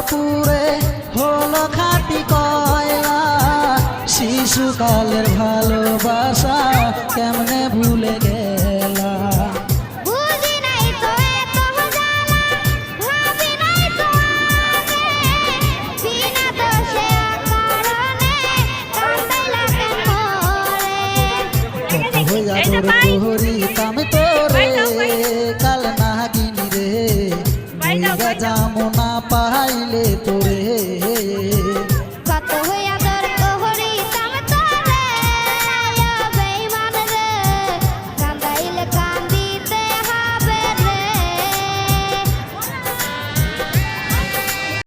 পুরে হলো খাঁটি কয়লা। শিশুকালের ভালোবাসা কেমনে ভুলে গেলা। করিতাম তোরে কাল নাগিনী রে, যামো না পাইলে তোরে।